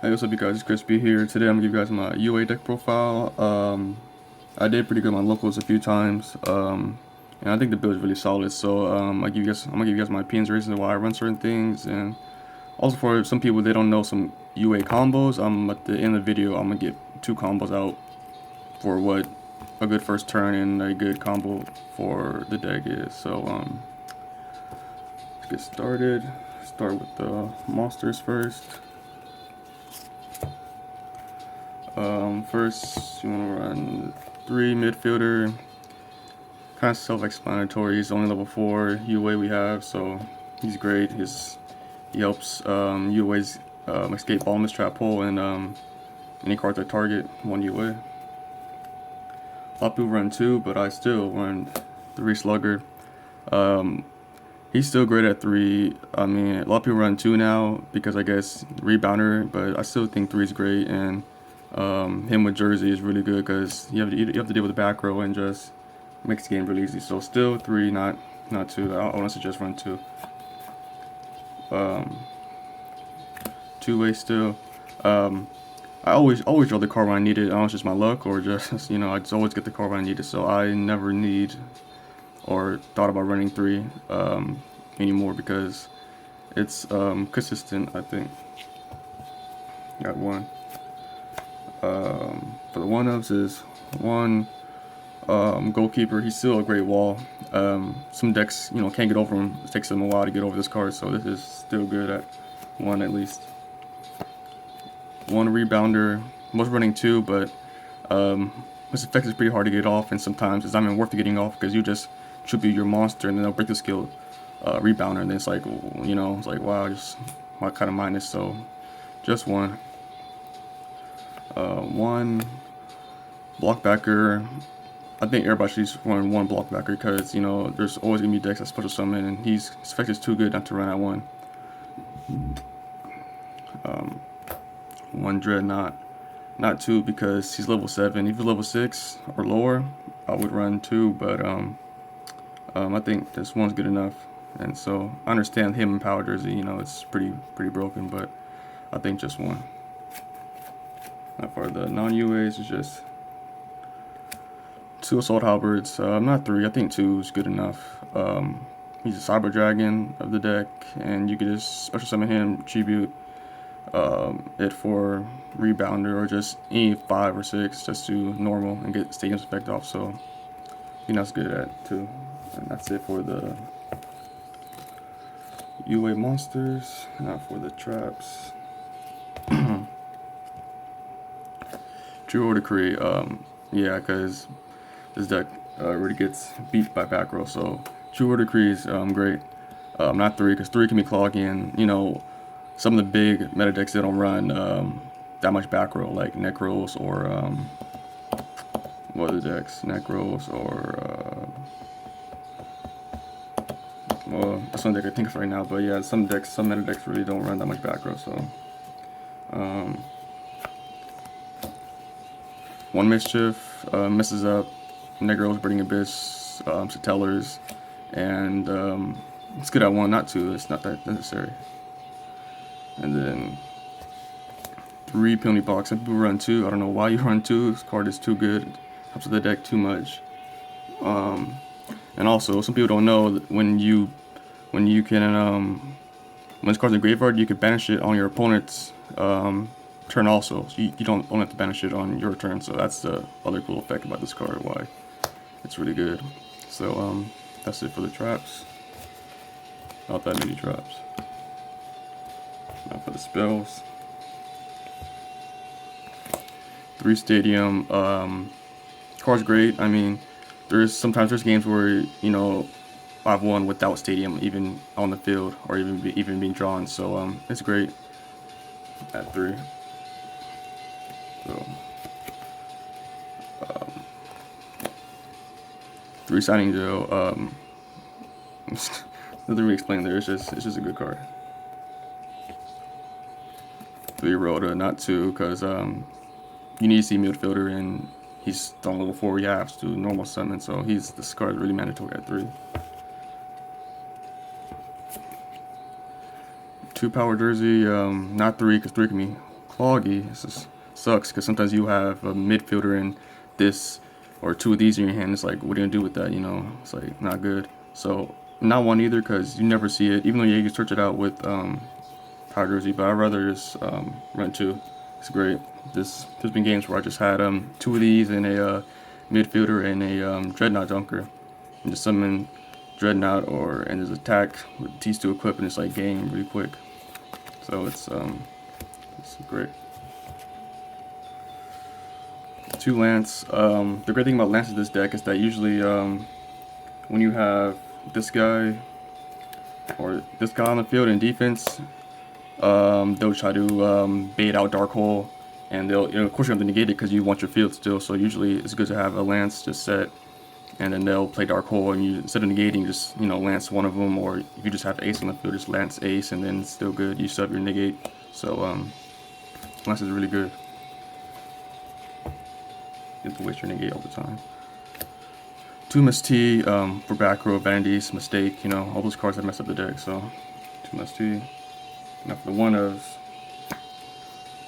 Hey, what's up, you guys? It's Crispy here. Today, I'm gonna give you guys my UA deck profile. I did pretty good on locals a few times, and I think the build is really solid. So, I'm gonna give you guys my opinions, reasons why I run certain things, and also for some people they don't know some UA combos. At the end of the video, I'm gonna get two combos out for what a good first turn and a good combo for the deck is. So, let's get started. Start with the monsters first. First, you want to run 3 midfielder. Kind of self-explanatory. He's only level 4 UA we have, so he's great. He helps UA's escape Banlist trap hole and any cards that target 1 UA. A lot of people run 2, but I still run 3 slugger. He's still great at 3. I mean, a lot of people run 2 now because I guess rebounder, but I still think 3 is great, and him with Jersey is really good because you have to deal with the back row and just makes the game really easy. So still 3, not 2. I want to suggest run 2. 2-way still. I always draw the card when I need it. I don't know if it's just my luck or just I just always get the card when I need it. So I never need or thought about running 3 anymore because it's consistent. I think. Got 1. For the 1-ups is 1 goalkeeper. He's still a great wall. Some decks can't get over him. It takes them a while to get over this card, so this is still good at 1 at least. 1 rebounder. Most running 2, but this effect is pretty hard to get off, and sometimes it's not even worth getting off because you just tribute your monster and then they'll break the skill rebounder, and then it's like it's like wow, just my kind of minus. So just 1. 1 blockbacker. I think everybody should just run 1 blockbacker because there's always gonna be decks that special summon, and his effect is too good not to run at 1. 1 dreadnought, not 2 because he's level 7. If he's level 6 or lower, I would run 2, but I think this 1's good enough, and so I understand him in Power Jersey. It's pretty broken, but I think just 1. Now for the non-UAs, it's just 2 assault halberds, not 3. I think 2 is good enough. He's a cyber dragon of the deck, and you could just special summon him, tribute it for rebounder, or just any 5 or 6 just do normal and get stadium's effect off. So I think that's good at 2. And that's it for the UA monsters. Now for the traps. True Order Decree, yeah, because this deck really gets beat by back row. So True Order Decree is great. Not 3, because 3 can be clogging. Some of the big meta decks that don't run that much back row, like Necros or what other decks? Necros or well, that's one deck I think of right now. But yeah, some meta decks really don't run that much back row. So 1 mischief messes up Negros, Burning Abyss, Satellar's, and it's good at 1, not 2. It's not that necessary. And then 3 penalty box. Some people run 2. I don't know why you run 2. This card is too good. It helps with the deck too much. And also, some people don't know that when this card's in the graveyard, you can banish it on your opponent's turn also. So you don't have to banish it on your turn. So that's the other cool effect about this card, why it's really good. So that's it for the traps. Not that many traps. Now for the spells. 3 stadium. Card's great. I mean, sometimes there's games where I've won without stadium even on the field or even being drawn. So it's great at 3. So 3 signing jail. Nothing really explained there. It's just a good card. 3 Rhoda, not 2, because you need to see midfielder, and he's on level 4. You have to do normal summon, so this card is really mandatory at 3. 2 Power Jersey, not 3, because 3 can be cloggy. It just sucks because sometimes you have a midfielder in this or two of these in your hand. It's like, what are you gonna do with that? You know, it's like not good. So not one either because you never see it. Even though you can search it out with Power Jersey, but I'd rather just run two. It's great. There's been games where I just had two of these and a midfielder and a dreadnought dunker, and just summon dreadnought or and his attack with T2 equip and it's like game really quick. So it's great. Two Lance. The great thing about Lance in this deck is that usually when you have this guy or this guy on the field in defense, they'll try to bait out Dark Hole, and they'll, of course you have to negate it because you want your field still. So usually it's good to have a Lance just set, and then they'll play Dark Hole, and you instead of negating, just Lance one of them, or if you just have Ace on the field, just Lance Ace, and then it's still good. You still have your negate. So Lance is really good. You have to waste your negate all the time. 2 Miss T for back row, Vandy's Mistake, all those cards that mess up the deck. So 2 Miss T. Now for the one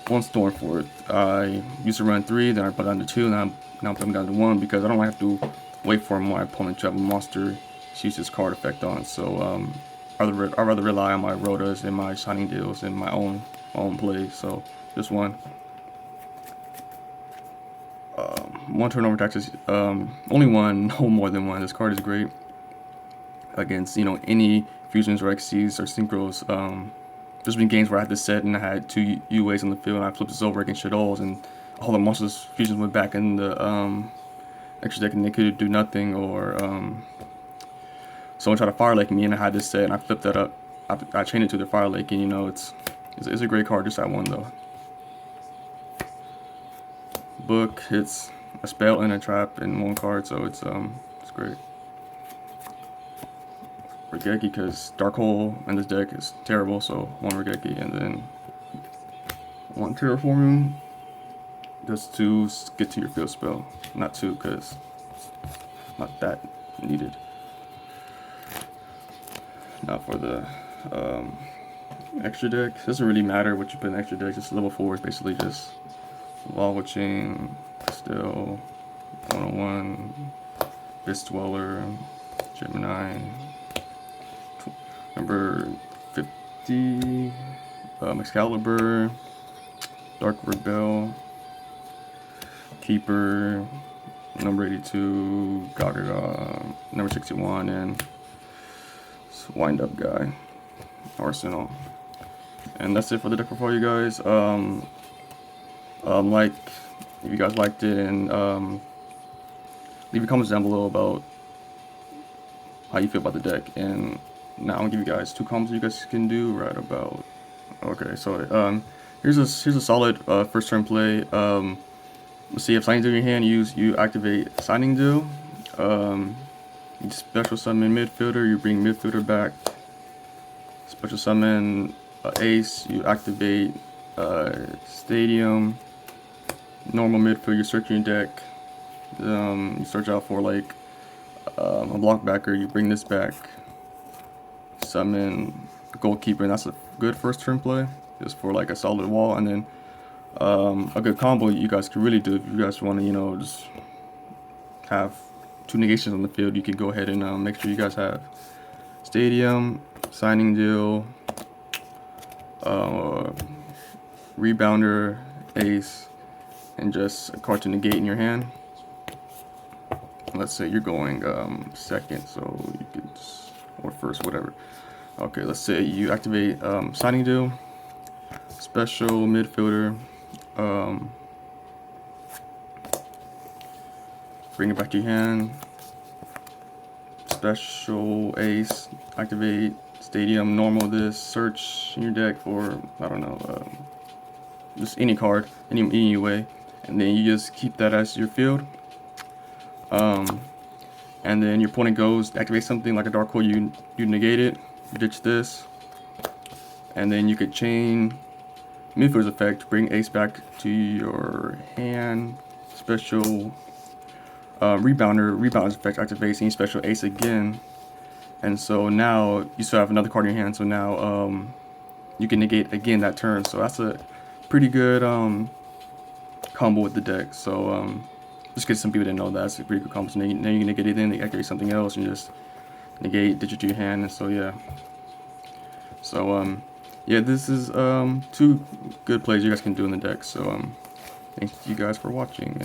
Stormforth, I used to run 3, then I put it down to 2, now I'm putting it down to 1 because I don't have to wait for my opponent to have a monster to use his card effect on. So I'd rather rely on my rotas and my signing deals and my own plays. So just one. 1 turnover taxes, only one, no more than one. This card is great against any fusions or XCs or synchros. There's been games where I had this set and I had 2 UAs on the field and I flipped this over against Shadows and all the monsters fusions went back in the extra deck and they could do nothing, or someone tried to Fire Lake me and I had this set and I flipped that up. I chained it to the Fire Lake, and it's a great card. Just that one though. Book, it's a spell and a trap in one card, so it's great. Regeki, because Dark Hole in this deck is terrible, so 1 Regeki and then 1 Terraforming just to get to your field spell. Not 2 because not that needed. Now for the extra deck, doesn't really matter what you put in extra deck. Just level 4 is basically just Lava Chain, Still, 101, Fist Dweller, Gemini, number 50, Excalibur, Dark Rebel, Keeper, number 82, Gaga, number 61, and Wind Up Guy, Arsenal. And that's it for the deck profile, you guys. Like if you guys liked it, and leave your comments down below about how you feel about the deck. And now I'm gonna give you guys 2 combos you guys can do right about. Okay, so here's a solid first turn play. Let's see, if Signing Deal in your hand, you activate Signing Deal. You special summon midfielder, you bring midfielder back. Special summon Ace, you activate Stadium. Normal midfield, you search your deck. You search out for like a blockbacker, you bring this back. Summon Goalkeeper, and that's a good first turn play, just for like a solid wall. And then a good combo you guys could really do if you guys want to, just have 2 negations on the field. You could go ahead and make sure you guys have Stadium, Signing Deal, Rebounder, Ace, and just a card to negate in your hand. Let's say you're going second, so you could just, or first, whatever. Okay, let's say you activate Signing Deal, special midfielder, bring it back to your hand, special Ace, activate Stadium, normal this, search in your deck for, I don't know, just any card, any way, and then you just keep that as your field. And then your opponent goes, activate something like a Dark Hole, you negate it, you ditch this, and then you could chain midfielder's effect, bring Ace back to your hand, special Rebounder's effect activates any special Ace again, and so now you still have another card in your hand, so now you can negate again that turn. So that's a pretty good combo with the deck. So just in case some people didn't know that, it's a pretty good combo. So now you can negate anything, they activate something else, and just negate, ditch it to your hand. And so yeah. So yeah, this is 2 good plays you guys can do in the deck. So thank you guys for watching.